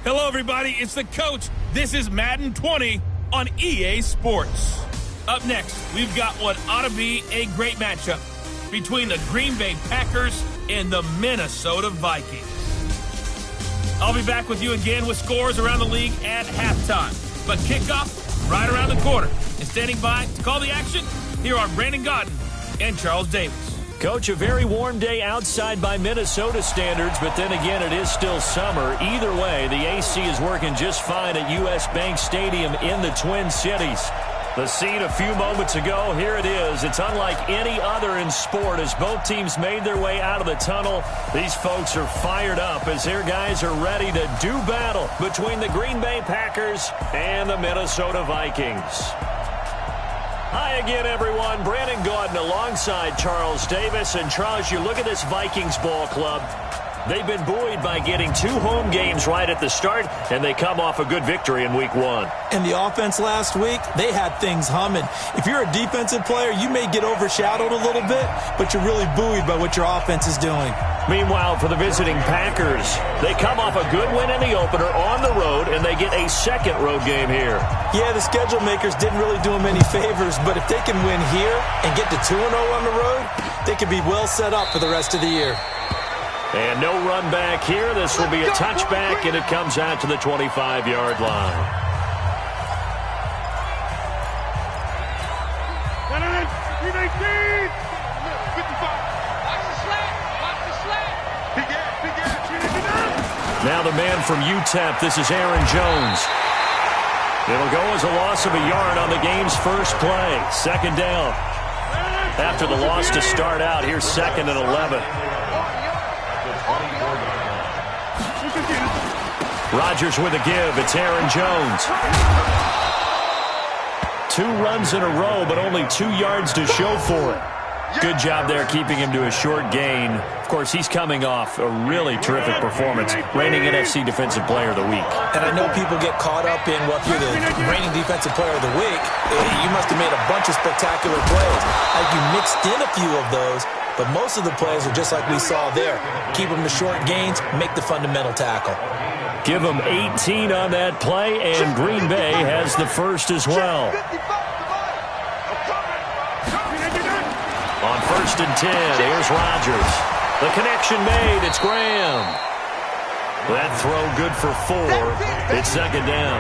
Hello, everybody. It's the coach. This is Madden 20 on EA Sports. Up next, we've got what ought to be a great matchup between the Green Bay Packers and the Minnesota Vikings. I'll be back with you again with scores around the league at halftime. But kickoff right around the corner. And standing by to call the action, here are Brandon Godden and Charles Davis. Coach, a very warm day outside by Minnesota standards, but then again, it is still summer. Either way, the AC is working just fine at U.S. Bank Stadium in the Twin Cities. The scene a few moments ago, here it is. It's unlike any other in sport as both teams made their way out of the tunnel. These folks are fired up as their guys are ready to do battle between the Green Bay Packers and the Minnesota Vikings. Hi again, everyone. Brandon Gaudin alongside Charles Davis. And, Charles, you look at this Vikings ball club. They've been buoyed by getting 2 home games right at the start, and they come off a good victory in Week 1. And the offense last week, they had things humming. If you're a defensive player, you may get overshadowed a little bit, but you're really buoyed by what your offense is doing. Meanwhile, for the visiting Packers, they come off a good win in the opener on the road, and they get a second road game here. Yeah, the schedule makers didn't really do them any favors, but if they can win here and get to 2-0 on the road, they can be well set up for the rest of the year. And no run back here. This will be a touchback, and it comes out to the 25-yard line. Now the man from UTEP, this is Aaron Jones. It'll go as a loss of a yard on the game's first play. Second down. After the loss to start out, here's 2nd and 11. Rodgers with a give. It's Aaron Jones. 2 runs in a row, but only 2 yards to show for it. Good job there keeping him to a short gain. Of course, he's coming off a really terrific performance, reigning NFC Defensive Player of the Week. And I know people get caught up in, well, if you're the reigning Defensive Player of the Week, you must have made a bunch of spectacular plays. Like you mixed in a few of those, but most of the plays are just like we saw there. Keep them to short gains, make the fundamental tackle. Give them 18 on that play, and Green Bay has the first as well. On 1st and 10, here's Rodgers. The connection made. It's Graham. That throw good for 4. It's 2nd down.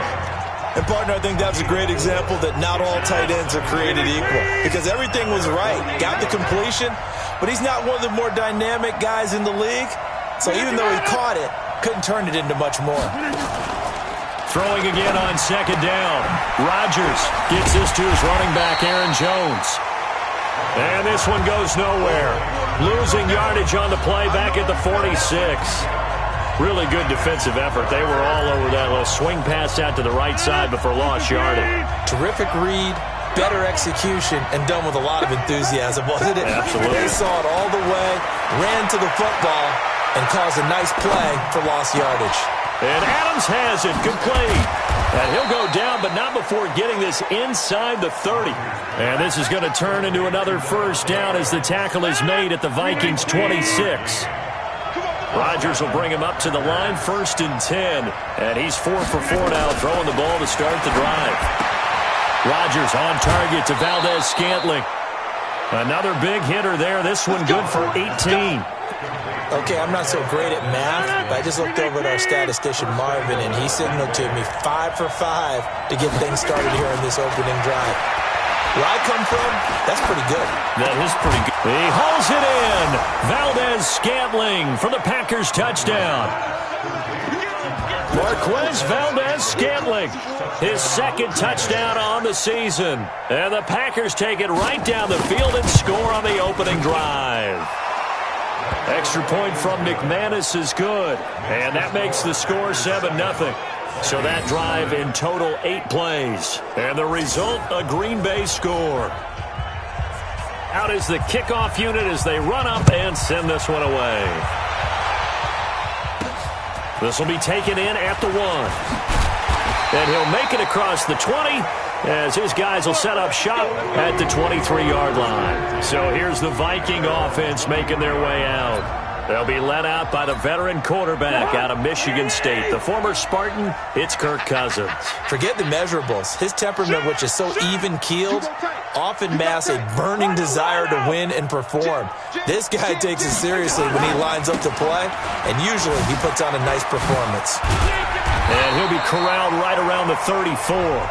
And, partner, I think that's a great example that not all tight ends are created equal. Because everything was right. Got the completion, but he's not one of the more dynamic guys in the league. So even though he caught it, couldn't turn it into much more. Throwing again on 2nd down. Rodgers gets this to his running back, Aaron Jones. And this one goes nowhere. Losing yardage on the play back at the 46. Really good defensive effort. They were all over that little swing pass out to the right side before lost yardage. Terrific read, better execution, and done with a lot of enthusiasm, wasn't it? Absolutely. They saw it all the way, ran to the football, and caused a nice play for lost yardage. And Adams has it complete. And he'll go down, but not before getting this inside the 30. And this is going to turn into another first down as the tackle is made at the Vikings' 26. Rodgers will bring him up to the line, 1st and 10. And he's 4 for 4 now, throwing the ball to start the drive. Rodgers on target to Valdez-Scantling. Another big hitter there. This one good for 18. Okay, I'm not so great at math, but I just looked over at our statistician, Marvin, and he signaled to me 5 for 5 to get things started here in this opening drive. Where I come from, that's pretty good. That is pretty good. He hauls it in. Valdez-Scantling for the Packers touchdown. Marquez Valdez-Scantling, his 2nd touchdown on the season. And the Packers take it right down the field and score on the opening drive. Extra point from McManus is good, and that makes the score 7-0. So that drive in total 8 plays, and the result, a Green Bay score. Out is the kickoff unit as they run up and send this one away. This will be taken in at the 1. And he'll make it across the 20 as his guys will set up shop at the 23-yard line. So here's the Viking offense making their way out. They'll be led out by the veteran quarterback out of Michigan State. The former Spartan, it's Kirk Cousins. Forget the measurables. His temperament, which is so even-keeled, often masks a burning desire to win and perform. This guy takes it seriously when he lines up to play, and usually he puts on a nice performance. And he'll be corralled right around the 34.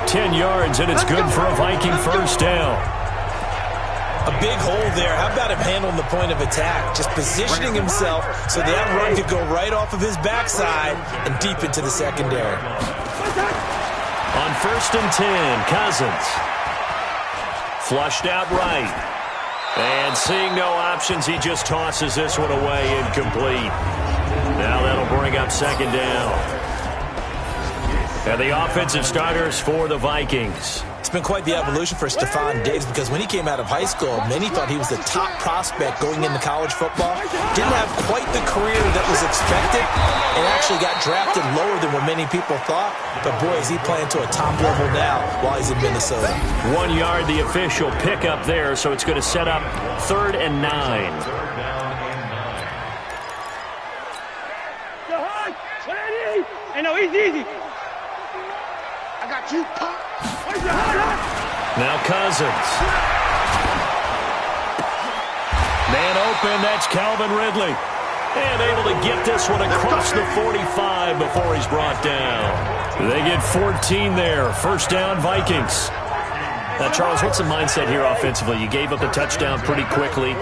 10 yards, and it's good for a Viking first down. A big hole there. How about him handling the point of attack? Just positioning himself so that run could go right off of his backside and deep into the secondary. On 1st and 10, Cousins. Flushed out right. And seeing no options, he just tosses this one away, incomplete. Now that'll bring up 2nd down. And the offensive starters for the Vikings. It's been quite the evolution for Stephon Diggs because when he came out of high school, many thought he was the top prospect going into college football. Didn't have quite the career that was expected and actually got drafted lower than what many people thought. But, boy, is he playing to a top level now while he's in Minnesota. 1 yard, the official pickup there, so it's going to set up 3rd and 9. Hey, no, easy. I got you, pop. Now Cousins. Man open, that's Calvin Ridley. And able to get this one across the 45 before he's brought down. They get 14 there. First down, Vikings. Now, Charles, what's the mindset here offensively? You gave up the touchdown pretty quickly.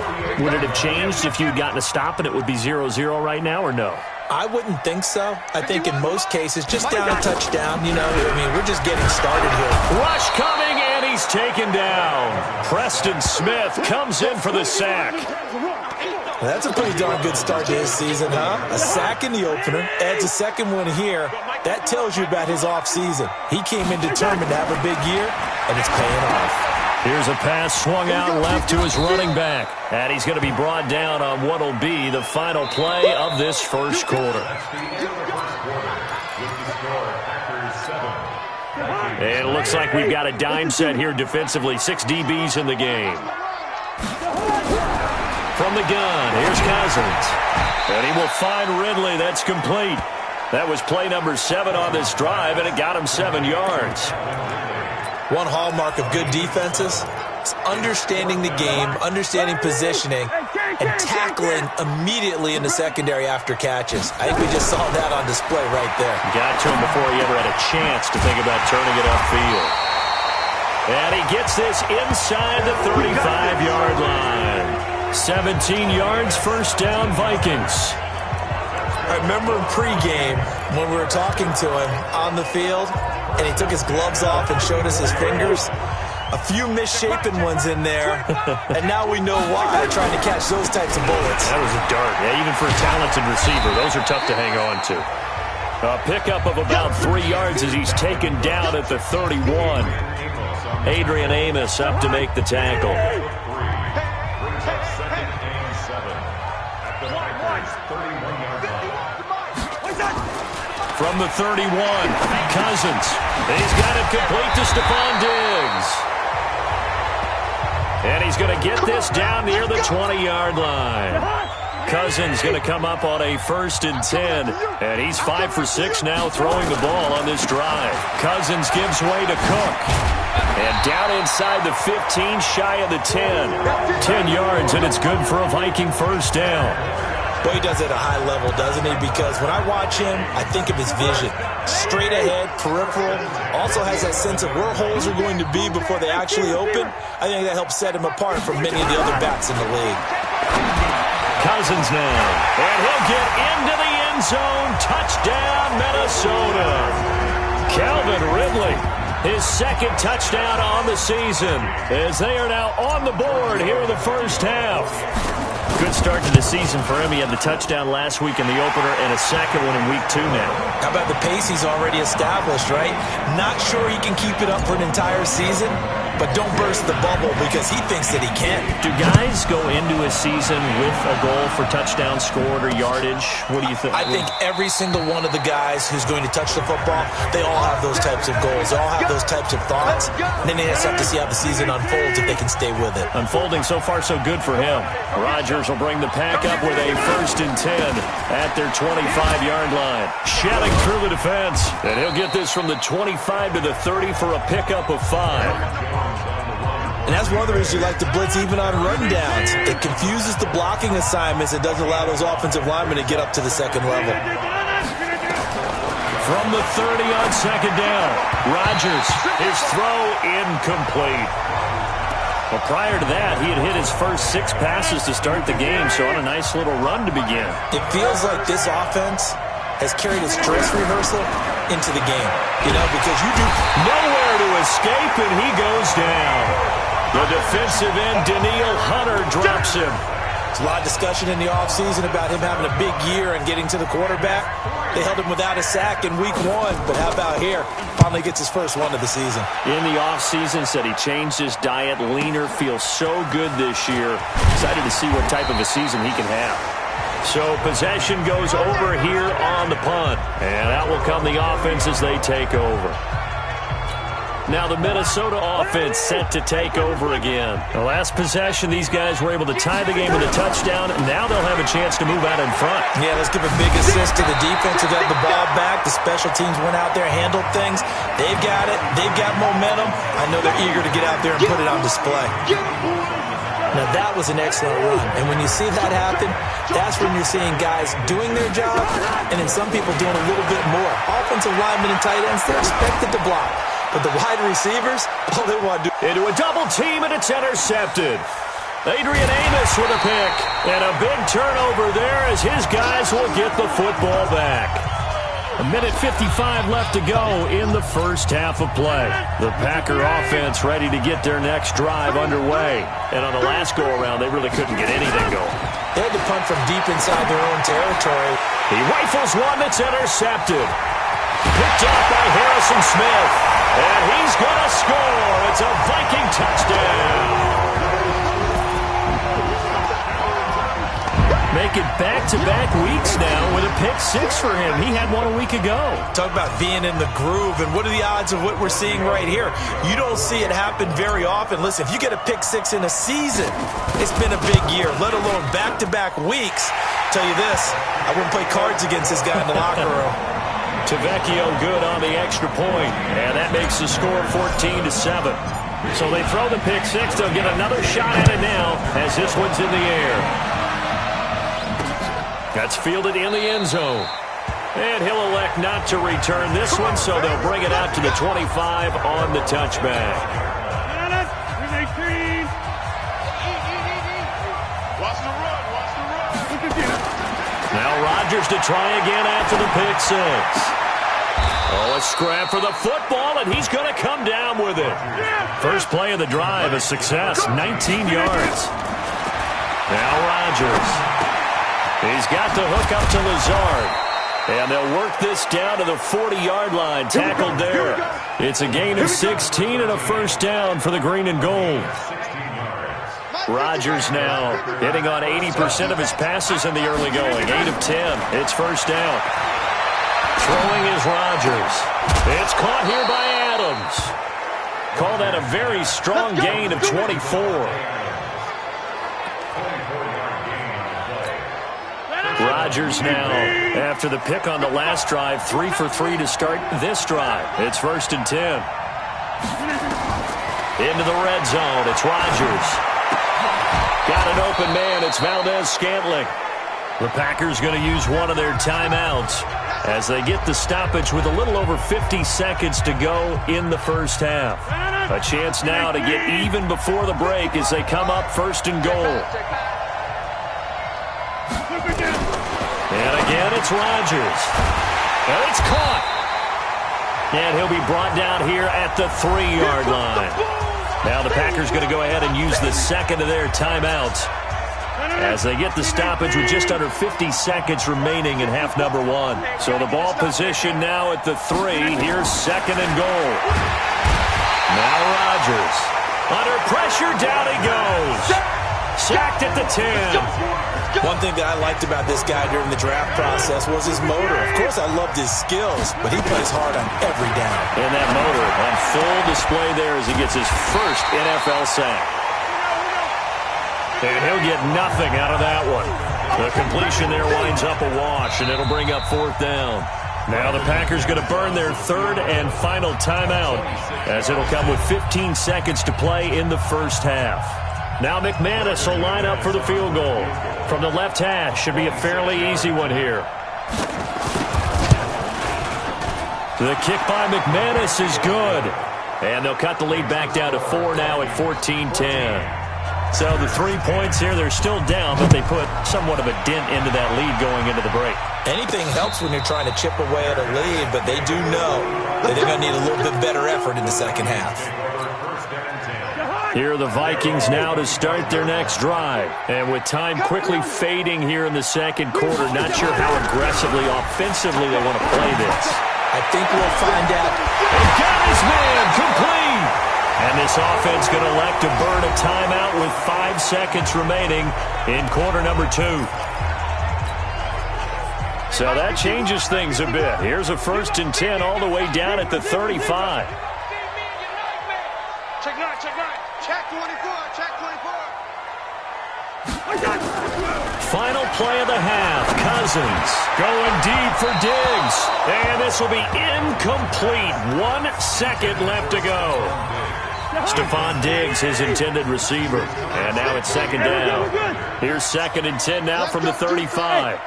Would it have changed if you had gotten a stop and it would be 0-0 right now, or no? I wouldn't think so. I think in most cases, just down a touchdown, you know, I mean, we're just getting started here. Rush coming, and he's taken down. Preston Smith comes in for the sack. That's a pretty darn good start to his season, huh? A sack in the opener, adds a second one here. That tells you about his offseason. He came in determined to have a big year, and it's paying off. Here's a pass swung out left to his running back. And he's going to be brought down on what will be the final play of this first quarter. And it looks like we've got a dime set here defensively. 6 DBs in the game. From the gun, here's Cousins. And he will find Ridley. That's complete. That was play number 7 on this drive, and it got him 7 yards. One hallmark of good defenses is understanding the game, understanding positioning, and tackling immediately in the secondary after catches. I think we just saw that on display right there. Got to him before he ever had a chance to think about turning it upfield. And he gets this inside the 35-yard line. 17 yards, first down, Vikings. I remember in pregame when we were talking to him on the field, and he took his gloves off and showed us his fingers. A few misshapen ones in there, and now we know why, trying to catch those types of bullets. That was a dart. Yeah, even for a talented receiver, those are tough to hang on to. A pickup of about 3 yards as he's taken down at the 31. Adrian Amos up to make the tackle. From the 31, Cousins. He's got it complete to Stephon Diggs. And he's going to get this down near the 20-yard line. Cousins going to come up on a 1st and 10. And he's 5 for 6 now throwing the ball on this drive. Cousins gives way to Cook. And down inside the 15, shy of the 10. 10 yards, and it's good for a Viking first down. Boy, he does it at a high level, doesn't he? Because when I watch him, I think of his vision. Straight ahead, peripheral. Also has that sense of where holes are going to be before they actually open. I think that helps set him apart from many of the other backs in the league. Cousins now. And he'll get into the end zone. Touchdown, Minnesota. Calvin Ridley. His 2nd touchdown on the season as they are now on the board here in the first half. Good start to the season for him. He had the touchdown last week in the opener and a second one in week 2 now. How about the pace he's already established, right? Not sure he can keep it up for an entire season, but don't burst the bubble because he thinks that he can. Do guys go into a season with a goal for touchdown scored or yardage? What do you think? I think every single one of the guys who's going to touch the football, they all have those types of goals. They all have those types of thoughts. And then they just have to see how the season unfolds if they can stay with it. Unfolding so far so good for him. Rodgers will bring the pack up with a 1st and 10 at their 25-yard line. Shelling through the defense, and he'll get this from the 25 to the 30 for a pickup of 5. And that's one of the reasons you like to blitz even on run downs. It confuses the blocking assignments. It doesn't allow those offensive linemen to get up to the second level. From the 30 on 2nd down, Rodgers, his throw incomplete. Well, prior to that, he had hit his first 6 passes to start the game, so on a nice little run to begin. It feels like this offense has carried its dress rehearsal into the game, because you do nowhere to escape, and he goes down. The defensive end, Danielle Hunter, drops him. There's a lot of discussion in the offseason about him having a big year and getting to the quarterback. They held him without a sack in week 1, but how about here? Finally gets his first one of the season. In the offseason, said he changed his diet, leaner, feels so good this year. Excited to see what type of a season he can have. So possession goes over here on the punt, and out will come the offense as they take over. Now the Minnesota offense set to take over again. The last possession, these guys were able to tie the game with a touchdown. Now they'll have a chance to move out in front. Yeah, let's give a big assist to the defense who got the ball back. The special teams went out there, handled things. They've got it. They've got momentum. I know they're eager to get out there and put it on display. Now that was an excellent run. And when you see that happen, that's when you're seeing guys doing their job and then some people doing a little bit more. Offensive linemen and tight ends, they're expected to block. But the wide receivers, all they want to do. Into a double team, and it's intercepted. Adrian Amos with a pick. And a big turnover there as his guys will get the football back. 1:55 left to go in the first half of play. The Packer offense ready to get their next drive underway. And on the last go-around, they really couldn't get anything going. They had to punt from deep inside their own territory. He rifles one that's intercepted. Picked up by Harrison Smith. And he's going to score. It's a Viking touchdown. Make it back-to-back weeks now with a pick 6 for him. He had one a week ago. Talk about being in the groove, and what are the odds of what we're seeing right here? You don't see it happen very often. Listen, if you get a pick 6 in a season, it's been a big year, let alone back-to-back weeks. I'll tell you this, I wouldn't play cards against this guy in the locker room. Tavecchio good on the extra point, and that makes the score 14-7. So they throw the pick 6. They'll get another shot at it now as this one's in the air. That's fielded in the end zone. And he'll elect not to return this one, so they'll bring it out to the 25 on the touchback. Now Rodgers to try again after the pick 6. Oh, a scrap for the football, and he's going to come down with it. First play of the drive, a success, 19 yards. Now Rodgers. He's got the hook up to Lazard. And they'll work this down to the 40-yard line, tackled there. It's a gain of 16 and a first down for the green and gold. Rodgers now hitting on 80% of his passes in the early going. 8 of 10. It's first down. Throwing is Rodgers. It's caught here by Adams. Call that a very strong gain of 24. Rodgers now, after the pick on the last drive, 3 for 3 to start this drive. It's first and 10. Into the red zone. It's Rodgers. Got an open man. It's Valdez-Scantling. The Packers going to use one of their timeouts as they get the stoppage with a little over 50 seconds to go in the first half. A chance now to get even before the break as they come up first and goal. And again, it's Rodgers. And it's caught. And he'll be brought down here at the 3-yard line. Now the Packers going to go ahead and use the second of their timeouts as they get the stoppage with just under 50 seconds remaining in half number 1. So the ball position now at the 3. Here's second and goal. Now Rodgers. Under pressure, down he goes. Sacked at the 10. One thing that I liked about this guy during the draft process was his motor. Of course, I loved his skills, but he plays hard on every down. And that motor on full display there as he gets his first NFL sack. And he'll get nothing out of that one. The completion there winds up a wash, and it'll bring up 4th down. Now the Packers going to burn their 3rd and final timeout, as it'll come with 15 seconds to play in the first half. Now McManus will line up for the field goal. From the left hash, should be a fairly easy one here. The kick by McManus is good. And they'll cut the lead back down to 4 now at 14-10. So the 3 points here, they're still down, but they put somewhat of a dent into that lead going into the break. Anything helps when you're trying to chip away at a lead, but they do know that they're going to need a little bit better effort in the second half. Here are the Vikings now to start their next drive. And with time quickly fading here in the second quarter, not sure how aggressively, offensively they want to play this. I think we'll find out. He got his man complete. And this offense going to elect to burn a timeout with 5 seconds remaining in quarter number 2. So that changes things a bit. Here's a 1st and 10 all the way down at the 35. Check 9, check 9. Check 24, check 24. Final play of the half. Cousins going deep for Diggs. And this will be incomplete. 1 second left to go. Stephon Diggs, his intended receiver. And now it's 2nd down. Here's 2nd and 10 now from the 35.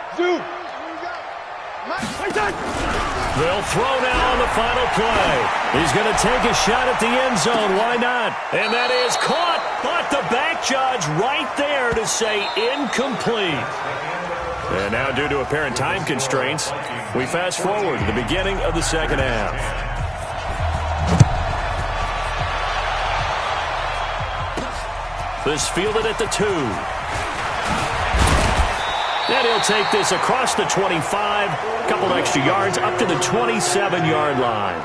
They'll throw now on the final play. He's going to take a shot at the end zone. Why not? And that is caught. But the back judge right there to say incomplete. And now due to apparent time constraints, we fast forward to the beginning of the second half. This fielded at the 2. And he'll take this across the 25, a couple extra yards, up to the 27-yard line.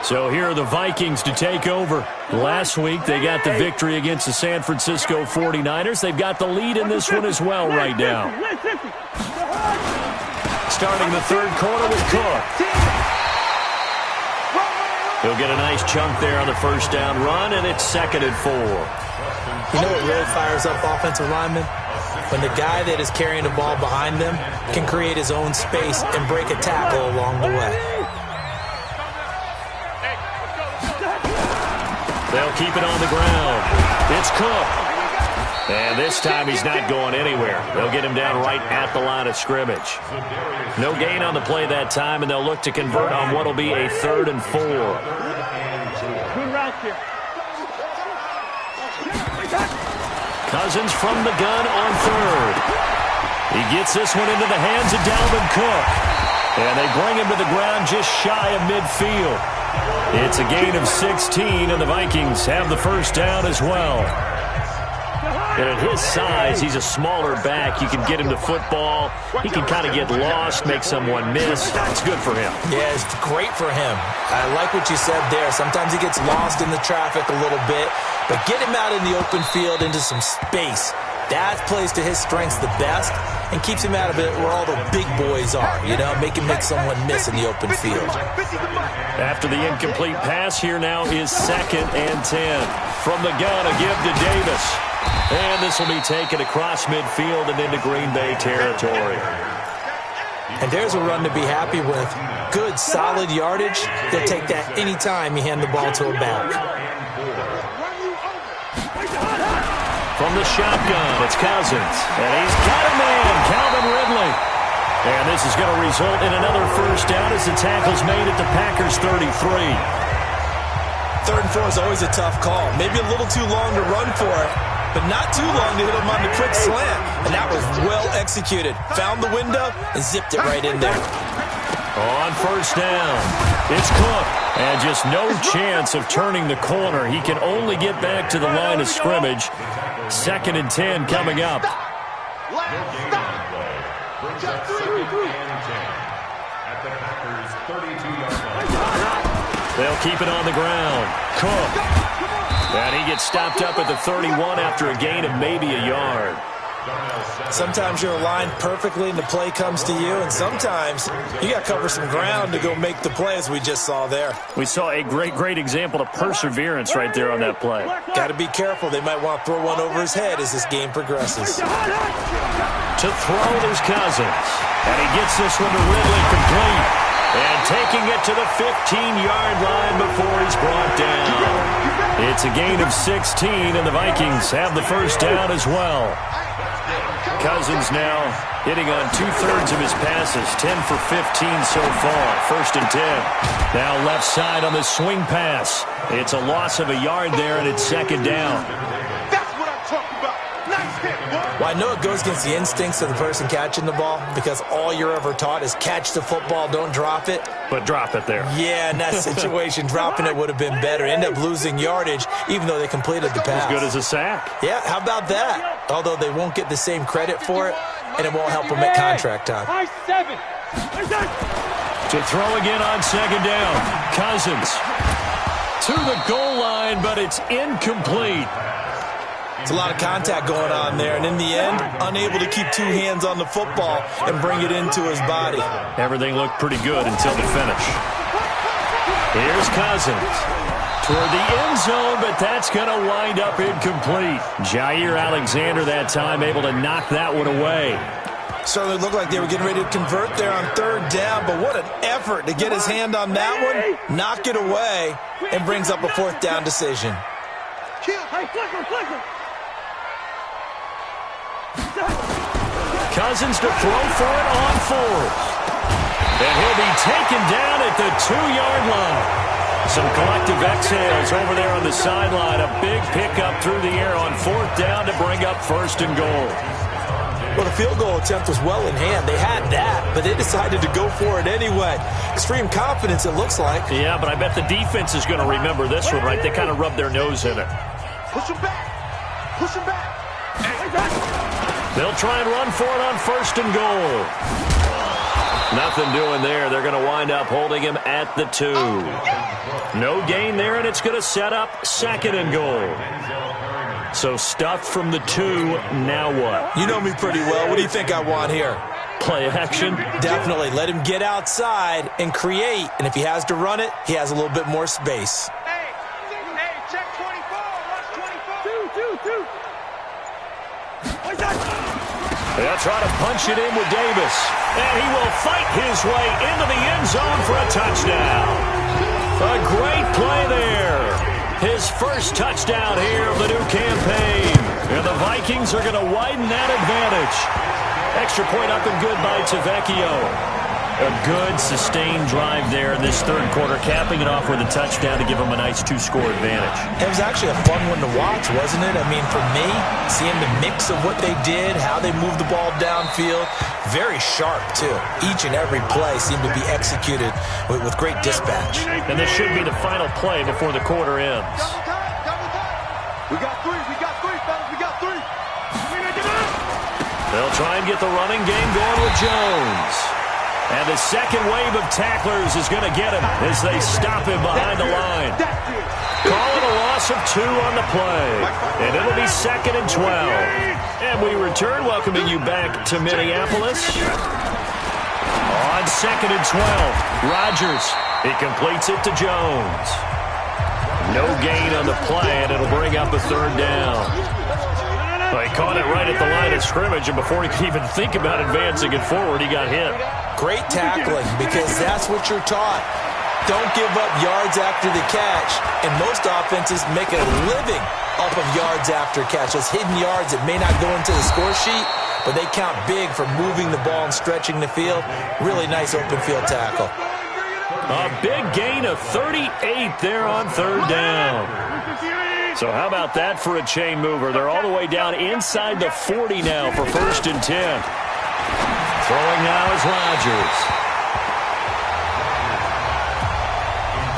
So here are the Vikings to take over. Last week, they got the victory against the San Francisco 49ers. They've got the lead in this one as well right now. Starting the 3rd quarter with Cook. He'll get a nice chunk there on the 1st down run, and it's 2nd and 4. You know what really fires up offensive linemen? When the guy that is carrying the ball behind them can create his own space and break a tackle along the way. They'll keep it on the ground. It's Cook. And this time he's not going anywhere. They'll get him down right at the line of scrimmage. No gain on the play that time, and they'll look to convert on what will be a 3rd and 4. Good route here. Cousins from the gun on 3rd. He gets this one into the hands of Dalvin Cook. And they bring him to the ground just shy of midfield. It's a gain of 16, and the Vikings have the 1st down as well. And at his size, he's a smaller back. You can get him to football. He can kind of get lost, make someone miss. It's good for him. Yeah, it's great for him. I like what you said there. Sometimes he gets lost in the traffic a little bit, but get him out in the open field into some space. That plays to his strengths the best and keeps him out of it where all the big boys are, you know, make someone miss in the open field. After the incomplete pass, here now is 2nd and 10. From the gun, a give to Davis. And this will be taken across midfield and into Green Bay territory. And there's a run to be happy with. Good, solid yardage. They'll take that any time you hand the ball to a back. From the shotgun, it's Cousins. And he's got a man, Calvin Ridley. And this is going to result in another 1st down as the tackle's made at the Packers' 33. 3rd and 4 is always a tough call. Maybe a little too long to run for it, but not too long to hit him on the quick slant. And that was well executed. Found the window and zipped it right in there. On 1st down, it's Cook. And just no chance of turning the corner. He can only get back to the line of scrimmage. 2nd and 10 coming up. They'll keep it on the ground. Cook. And he gets stopped up at the 31 after a gain of maybe a yard. Sometimes you're aligned perfectly and the play comes to you, and sometimes you got to cover some ground to go make the play, as we just saw there. We saw a great example of perseverance right there on that play. Got to be careful. They might want to throw one over his head as this game progresses. To throw, there's Cousins. And he gets this one to Ridley complete. And taking it to the 15-yard line before he's brought down. It's a gain of 16, and the Vikings have the first down as well. Cousins now hitting on 2/3 of his passes, 10 for 15 so far. 1st and 10. Now left side on the swing pass. It's a loss of a yard there, and it's 2nd down. That's what I'm talking about. Nice hit, boy. Well, I know it goes against the instincts of the person catching the ball, because all you're ever taught is catch the football, don't drop it. But drop it there. Yeah, in that situation, dropping it would have been better. End up losing yardage, even though they completed the pass. As good as a sack. Yeah, how about that? Although they won't get the same credit for it, and it won't help them at contract time. High 7. To throw again on 2nd down. Cousins to the goal line, but it's incomplete. It's a lot of contact going on there, and in the end, unable to keep two hands on the football and bring it into his body. Everything looked pretty good until the finish. Here's Cousins toward the end zone, but that's going to wind up incomplete. Jair Alexander that time able to knock that one away. Certainly looked like they were getting ready to convert there on 3rd down, but what an effort to get his hand on that one, knock it away, and brings up a 4th down decision. Cousins to throw for it on 4th. And he'll be taken down at the 2-yard line. Some collective exhales over there on the sideline. A big pickup through the air on 4th down to bring up 1st and goal. Well, the field goal attempt was well in hand. They had that, but they decided to go for it anyway. Extreme confidence, it looks like. Yeah, but I bet the defense is going to remember this one, right? They kind of rubbed their nose in it. Push him back. Push him back. They'll try and run for it on 1st and goal. Nothing doing there. They're going to wind up holding him at the 2. No gain there, and it's going to set up 2nd and goal. So stuffed from the 2, now what? You know me pretty well. What do you think I want here? Play action? Definitely. Let him get outside and create, and if he has to run it, he has a little bit more space. Hey, check 24. Watch 24. 2. They'll try to punch it in with Davis. And he will fight his way into the end zone for a touchdown. A great play there. His first touchdown here of the new campaign. And the Vikings are going to widen that advantage. Extra point up and good by Tavecchio. A good, sustained drive there in this 3rd quarter, capping it off with a touchdown to give them a nice 2-score advantage. It was actually a fun one to watch, wasn't it? I mean, for me, seeing the mix of what they did, how they moved the ball downfield, very sharp, too. Each and every play seemed to be executed with great dispatch. And this should be the final play before the quarter ends. We got 3, fellas. We got 3. They'll try and get the running game going with Jones. And the second wave of tacklers is going to get him as they stop him behind the line. Call it a loss of 2 on the play. And it'll be 2nd and 12. And we return, welcoming you back to Minneapolis. On 2nd and 12, Rodgers. He completes it to Jones. No gain on the play, and it'll bring up a 3rd down. Well, he caught it right at the line of scrimmage, and before he could even think about advancing it forward, he got hit. Great tackling, because that's what you're taught. Don't give up yards after the catch, and most offenses make a living off of yards after catch. Those hidden yards that may not go into the score sheet, but they count big for moving the ball and stretching the field. Really nice open field tackle. A big gain of 38 there on 3rd down. So how about that for a chain mover? They're all the way down inside the 40 now for 1st and 10. Throwing now is Rodgers.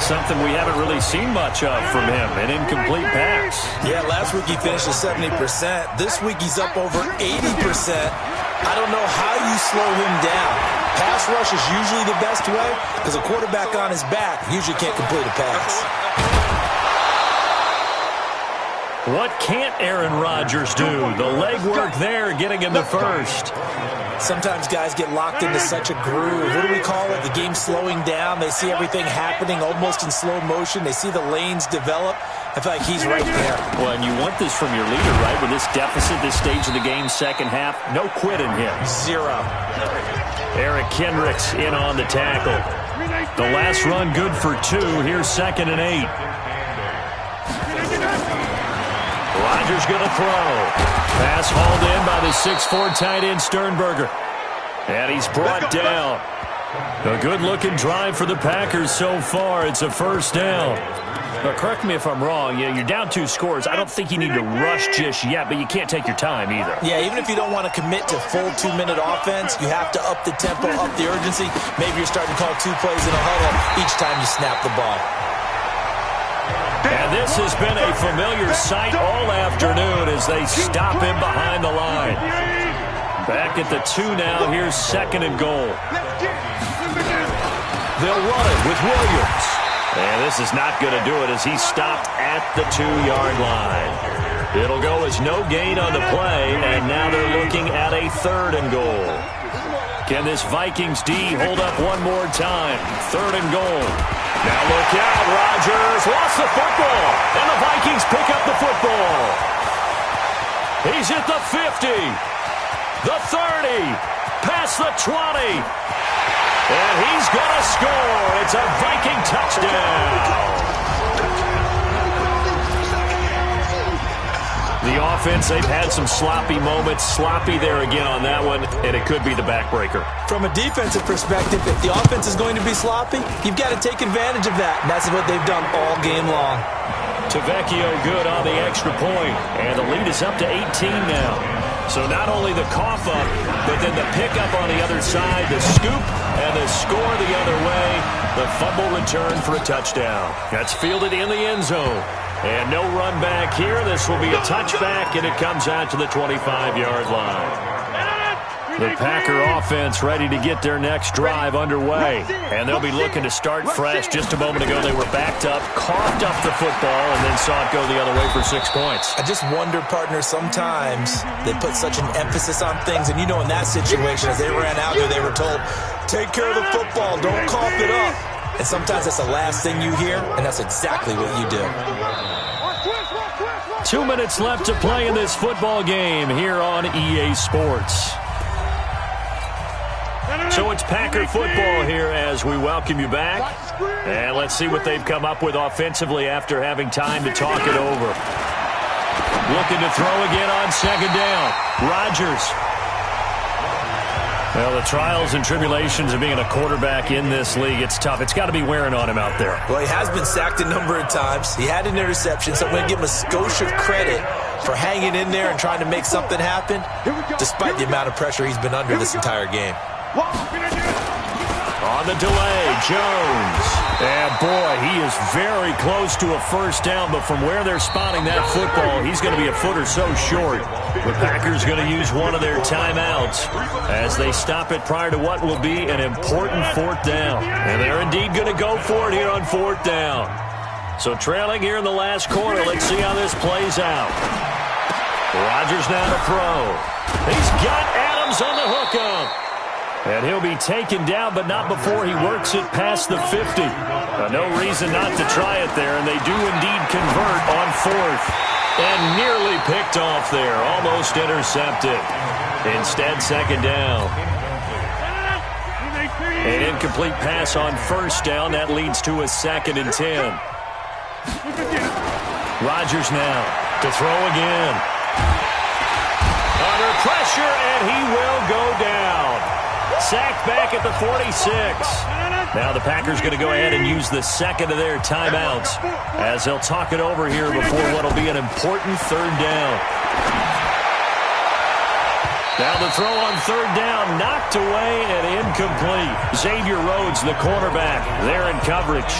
Something we haven't really seen much of from him, an incomplete pass. Yeah, last week he finished at 70%. This week he's up over 80%. I don't know how you slow him down. Pass rush is usually the best way because a quarterback on his back usually can't complete a pass. What can't Aaron Rodgers do? The legwork there getting him the first. Sometimes guys get locked into such a groove. What do we call it? The game slowing down. They see everything happening almost in slow motion. They see the lanes develop. I feel like he's right there. Well, and you want this from your leader, right? With this deficit, this stage of the game, second half, no quit in him. Zero. Eric Kendricks in on the tackle. The last run good for 2. Here's 2nd and 8. Rodgers going to throw. Pass hauled in by the 6'4" tight end Sternberger. And he's brought down. A good-looking drive for the Packers so far. It's a first down. Now, correct me if I'm wrong. Yeah, you're down 2 scores. I don't think you need to rush just yet, but you can't take your time either. Yeah, even if you don't want to commit to full 2-minute offense, you have to up the tempo, up the urgency. Maybe you're starting to call 2 plays in a huddle each time you snap the ball. And this has been a familiar sight all afternoon as they stop him behind the line. Back at the 2 now. Here's 2nd and goal. They'll run it with Williams. And this is not going to do it as he's stopped at the 2-yard line. It'll go as no gain on the play, and now they're looking at a 3rd and goal. Can this Vikings D hold up one more time? 3rd and goal. Now look out, Rodgers lost the football, and the Vikings pick up the football. He's at the 50, the 30, past the 20, and he's going to score. It's a Viking touchdown. The offense, they've had some sloppy moments. Sloppy there again on that one, and it could be the backbreaker. From a defensive perspective, if the offense is going to be sloppy, you've got to take advantage of that. And that's what they've done all game long. Tavecchio good on the extra point, and the lead is up to 18 now. So not only the cough up, but then the pickup on the other side, the scoop, and the score the other way. The fumble return for a touchdown. That's fielded in the end zone. And no run back here. This will be a touchback, and it comes out to the 25-yard line. The Packer offense ready to get their next drive underway. And they'll be looking to start fresh. Just a moment ago, they were backed up, coughed up the football, and then saw it go the other way for 6 points. I just wonder, partner, sometimes they put such an emphasis on things. And you know in that situation, as they ran out there, they were told, take care of the football, don't cough it up. And sometimes that's the last thing you hear, and that's exactly what you do. 2 minutes left to play in this football game here on EA Sports. So it's Packer football here as we welcome you back. And let's see what they've come up with offensively after having time to talk it over. Looking to throw again on 2nd down. Rodgers. Well, the trials and tribulations of being a quarterback in this league, it's tough. It's got to be wearing on him out there. Well, he has been sacked a number of times. He had an interception, so I'm going to give him a skosh of credit for hanging in there and trying to make something happen, despite the amount of pressure he's been under this entire game. On the delay, Jones. And boy, he is very close to a first down, but from where they're spotting that football, he's going to be a foot or so short. The Packers going to use one of their timeouts as they stop it prior to what will be an important 4th down. And they're indeed going to go for it here on 4th down. So trailing here in the last quarter, let's see how this plays out. Rodgers now to throw. He's got Adams on the hookup. And he'll be taken down, but not before he works it past the 50. No reason not to try it there, and they do indeed convert on 4th. And nearly picked off there, almost intercepted. Instead, 2nd down. An incomplete pass on 1st down. That leads to a 2nd and 10. Rodgers now to throw again. Under pressure, and he will go down. Sacked back at the 46. Now the Packers going to go ahead and use the 2nd of their timeouts as they'll talk it over here before what will be an important 3rd down. Now the throw on 3rd down, knocked away and incomplete. Xavier Rhodes, the cornerback, there in coverage.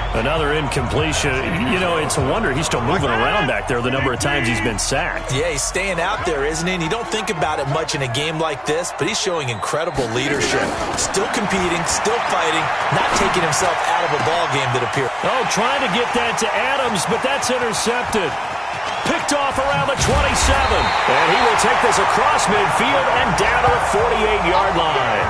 Another incompletion. You know, it's a wonder he's still moving around back there the number of times he's been sacked. Yeah, he's staying out there, isn't he? And you don't think about it much in a game like this, but he's showing incredible leadership. Still competing, still fighting, not taking himself out of a ball game that appears. Oh, trying to get that to Adams, but that's intercepted. Picked off around the 27. And he will take this across midfield and down to the 48-yard line.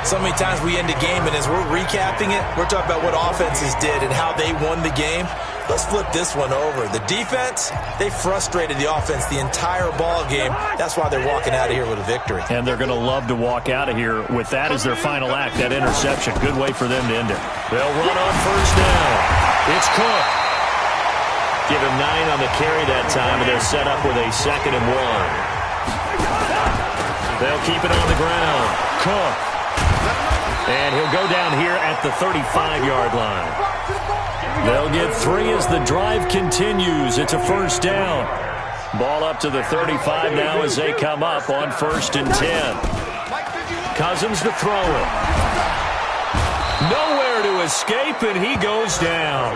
So many times we end a game, and as we're recapping it, we're talking about what offenses did and how they won the game. Let's flip this one over. The defense, they frustrated the offense the entire ball game. That's why they're walking out of here with a victory. And they're going to love to walk out of here with that as their final act, that interception. Good way for them to end it. They'll run on first down. It's Cook. Give him 9 on the carry that time, and they're set up with a 2nd and 1. They'll keep it on the ground. Cook. And he'll go down here at the 35-yard line. They'll get 3 as the drive continues. It's a first down. Ball up to the 35 now as they come up on 1st and 10. Cousins to throw it. Nowhere to escape, and he goes down.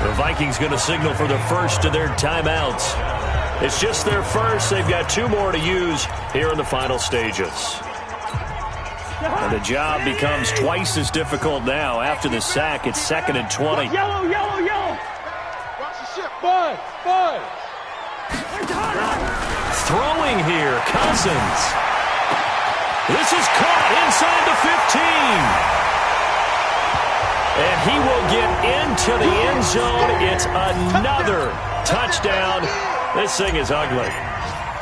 The Vikings going to signal for the first of their timeouts. It's just their first. They've got 2 more to use here in the final stages. And the job becomes twice as difficult now. After the sack, it's 2nd and 20. Yellow, yellow, yellow. Watch the ship. Bud. Throwing here, Cousins. This is caught inside the 15. And he will get into the end zone. It's another touchdown. This thing is ugly.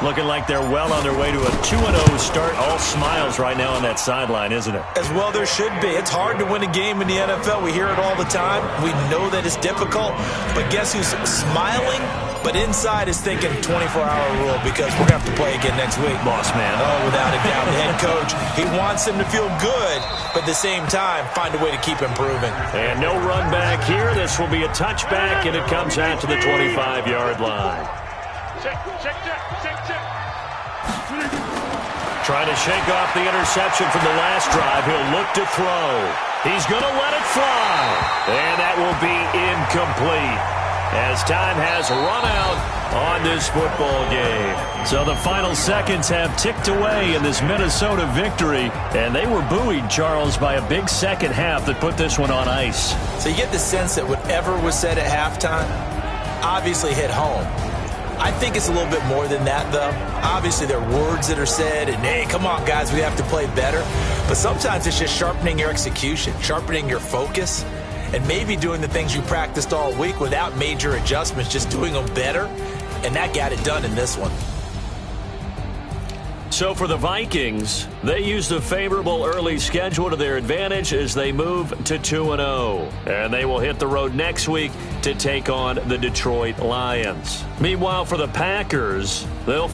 Looking like they're well on their way to a 2-0 start. All smiles right now on that sideline, isn't it? As well there should be. It's hard to win a game in the NFL. We hear it all the time. We know that it's difficult. But guess who's smiling? But inside is thinking 24-hour rule because we're going to have to play again next week. Boss man. Oh, without a doubt. The head coach, he wants them to feel good, but at the same time, find a way to keep improving. And no run back here. This will be a touchback, and it comes out to the 25-yard line. Check. Trying to shake off the interception from the last drive. He'll look to throw. He's going to let it fly. And that will be incomplete as time has run out on this football game. So the final seconds have ticked away in this Minnesota victory. And they were buoyed, Charles, by a big second half that put this one on ice. So you get the sense that whatever was said at halftime obviously hit home. I think it's a little bit more than that, though. Obviously, there are words that are said, and, hey, come on, guys, we have to play better. But sometimes it's just sharpening your execution, sharpening your focus, and maybe doing the things you practiced all week without major adjustments, just doing them better. And that got it done in this one. So for the Vikings, they used a favorable early schedule to their advantage as they move to 2-0. And they will hit the road next week to take on the Detroit Lions. Meanwhile, for the Packers, they'll